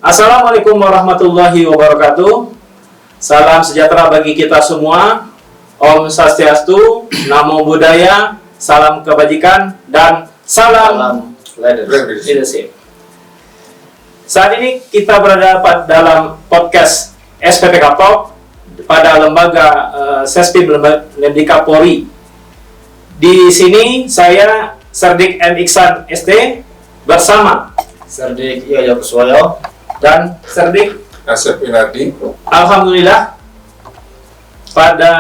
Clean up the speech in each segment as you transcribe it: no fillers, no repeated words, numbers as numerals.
Assalamualaikum warahmatullahi wabarakatuh. Salam sejahtera bagi kita semua. Om Swastiastu, Namo Buddhaya, salam kebajikan, dan salam leadership. Saat ini kita berada dalam podcast SPPK Talk pada lembaga Sespim Lemdika Polri. Di sini saya Serdik M. Iksan ST bersama Serdik Yoyo Kuswoyo dan Serdik Asep Inardi. Alhamdulillah pada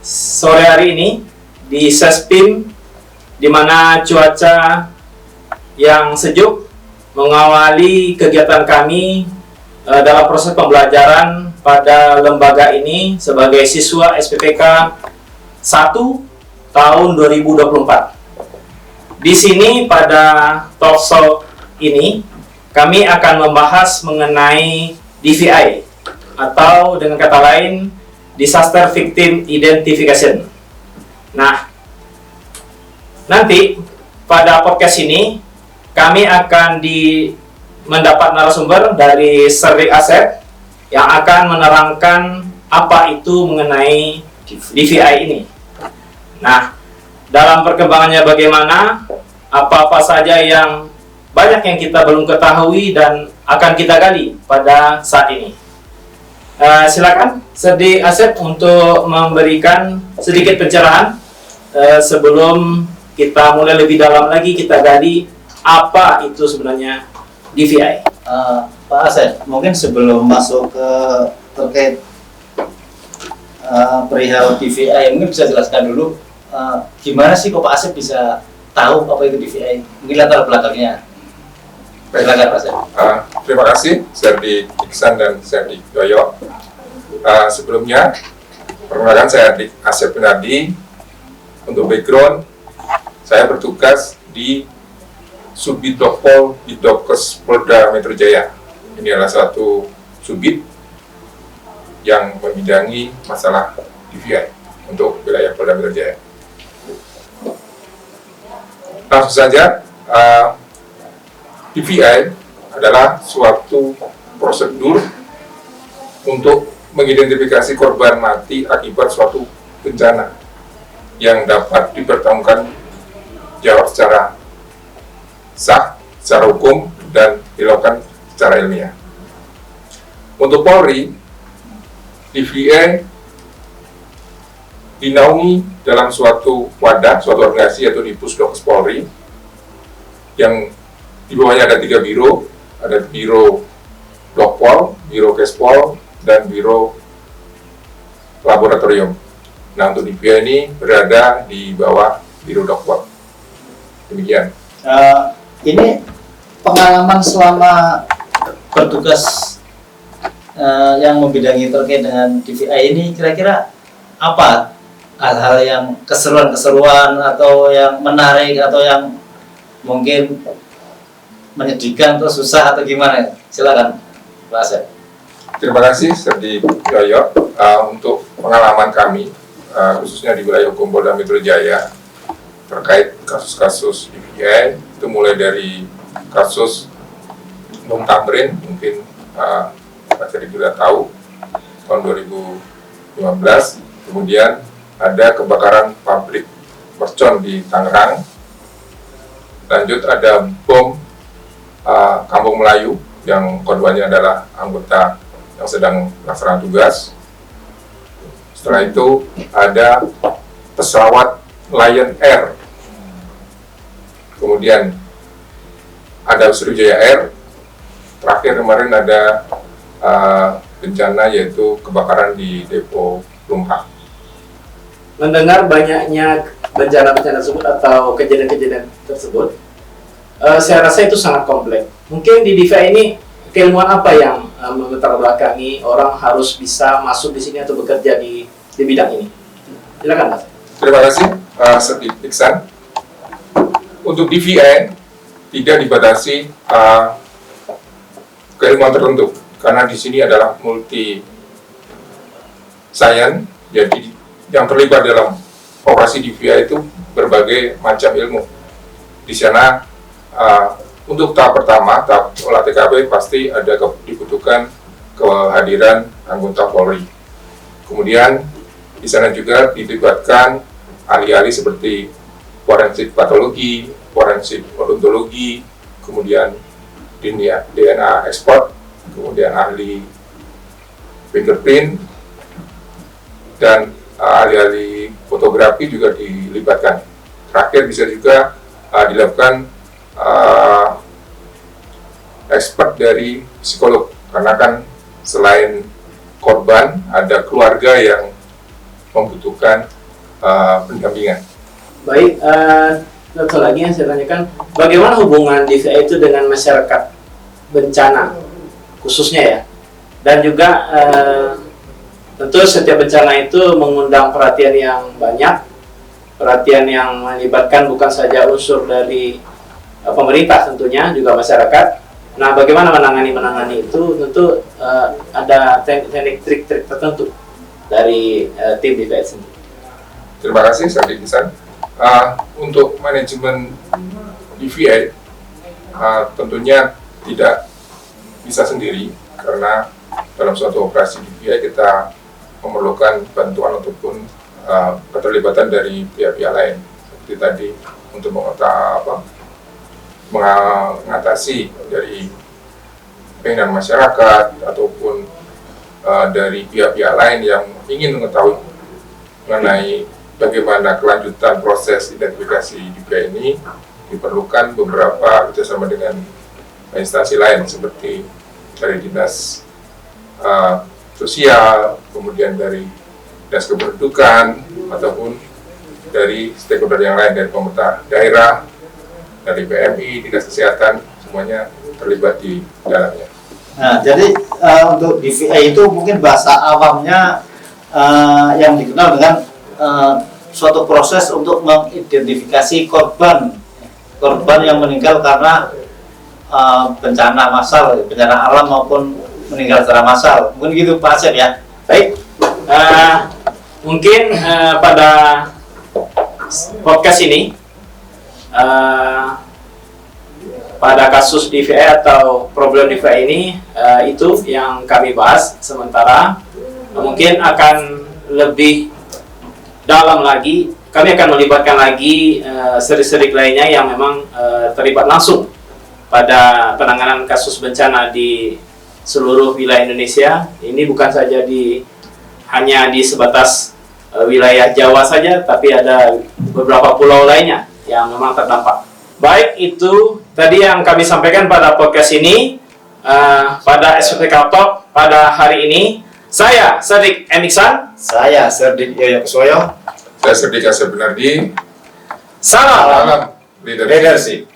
sore hari ini di Sespim, di mana cuaca yang sejuk mengawali kegiatan kami dalam proses pembelajaran pada lembaga ini sebagai siswa SPPK 1 tahun 2024. Di sini pada talkshow ini kami akan membahas mengenai DVI atau dengan kata lain Disaster Victim Identification. Nah, nanti pada podcast ini kami akan mendapat narasumber dari Serdik Asep yang akan menerangkan apa itu mengenai DVI ini. Nah, dalam perkembangannya bagaimana, apa-apa saja yang banyak yang kita belum ketahui dan akan kita gali pada saat ini. Silakan Serdik Asep untuk memberikan sedikit pencerahan sebelum kita mulai lebih dalam lagi, kita gali apa itu sebenarnya DVI. Pak Asep, mungkin sebelum masuk ke terkait perihal DVI, mungkin bisa jelaskan dulu gimana sih kok Pak Asep bisa tahu apa itu DVI? Mungkin latar belakangnya. Silakan Pak Asep. Terima kasih Serdik Iksan dan Serdik Yoyo. Sebelumnya, perkenalkan saya Asep Inardi. Untuk background, saya bertugas di Subdit Dokpol Bidokes Polda Metro Jaya. Ini adalah satu subdit yang membidangi masalah DVI untuk wilayah Polda Metro Jaya. Langsung saja, DVI adalah suatu prosedur untuk mengidentifikasi korban mati akibat suatu bencana yang dapat dipertanggungjawabkan secara sah, secara hukum, dan dilakukan secara ilmiah. Untuk Polri, DVI dinaungi dalam suatu wadah, suatu organisasi yaitu di Pusdokes Polri, yang di bawahnya ada 3 biro, ada Biro Dokpol, Biro Kespol, dan Biro Laboratorium. Nah, untuk DVI ini berada di bawah Biro Dokpol. Demikian. Ini pengalaman selama bertugas yang membidangi terkait dengan DVI ini, kira-kira apa hal-hal yang keseruan-keseruan atau yang menarik atau yang mungkin menyedihkan atau susah atau gimana? Silakan Pak Asep. Terima kasih Serdik Yoyo. Untuk pengalaman kami, khususnya di wilayah hukum Polda Metro Jaya terkait kasus-kasus DVI, itu mulai dari kasus Bom Tamrin, mungkin Pak Serdik juga tahu, tahun 2015. Kemudian ada kebakaran pabrik mercon di Tangerang. Lanjut ada bom Kampung Melayu yang korbannya adalah anggota yang sedang melaksanakan tugas. Setelah itu ada pesawat Lion Air. Kemudian ada Sriwijaya Air. Terakhir kemarin ada bencana yaitu kebakaran di Depo Lumha. Mendengar banyaknya bencana-bencana tersebut atau kejadian-kejadian tersebut, saya rasa itu sangat kompleks. Mungkin di DVI ini keilmuan apa yang melatar belakangi orang harus bisa masuk di sini atau bekerja di bidang ini? Silakan Mas. Terima kasih Serdik Iksan. Untuk DVI tidak dibatasi keilmuan tertentu karena di sini adalah multi science, jadi yang terlibat dalam operasi DVI itu berbagai macam ilmu. Di sana untuk tahap pertama, tahap olah TKP pasti dibutuhkan kehadiran anggota Polri. Kemudian di sana juga dilibatkan ahli-ahli seperti forensik patologi, forensik odontologi, kemudian DNA ekspor, kemudian ahli fingerprint, dan ahli-ahli fotografi juga dilibatkan. Terakhir bisa juga dilakukan expert dari psikolog, karena kan selain korban ada keluarga yang membutuhkan pendampingan. Baik, satu lagi yang saya tanyakan, bagaimana hubungan DVI itu dengan masyarakat bencana khususnya ya, dan juga tentu setiap bencana itu mengundang perhatian yang banyak, perhatian yang melibatkan bukan saja unsur dari pemerintah tentunya, juga masyarakat. Nah, bagaimana menangani itu tentu ada teknik trik-trik tertentu dari tim DVI sendiri. Terima kasih, Serdi Ihsan. Untuk manajemen DVI tentunya tidak bisa sendiri, karena dalam suatu operasi DVI kita memerlukan bantuan ataupun keterlibatan dari pihak-pihak lain, seperti tadi untuk mengatasi dari keinginan masyarakat ataupun dari pihak-pihak lain yang ingin mengetahui mengenai bagaimana kelanjutan proses identifikasi DVI ini. Diperlukan beberapa kerjasama dengan instansi lain seperti dari dinas sosial, kemudian dari dinas kependudukan, ataupun dari stakeholder yang lain, dari pemerintah daerah, dari PMI, dinas kesehatan, semuanya terlibat di dalamnya. Nah, jadi untuk DVI itu mungkin bahasa awamnya yang dikenal dengan suatu proses untuk mengidentifikasi korban yang meninggal karena bencana massal, bencana alam maupun meninggal secara massal. Mungkin gitu Pak Asep ya. Baik, mungkin pada podcast ini pada kasus DVI atau problem DVI ini itu yang kami bahas sementara. Mungkin akan lebih dalam lagi, kami akan melibatkan lagi seri-seri lainnya yang memang terlibat langsung pada penanganan kasus bencana di seluruh wilayah Indonesia. Ini bukan saja hanya di sebatas wilayah Jawa saja, tapi ada beberapa pulau lainnya yang memang terdampak. Baik, itu tadi yang kami sampaikan pada podcast ini, pada SPK Talk pada hari ini. Saya Serdik M. Ihsan. Saya Serdik Yoyo Kuswoyo. Saya Serdi Asep Benardi. Salam Salam leadership.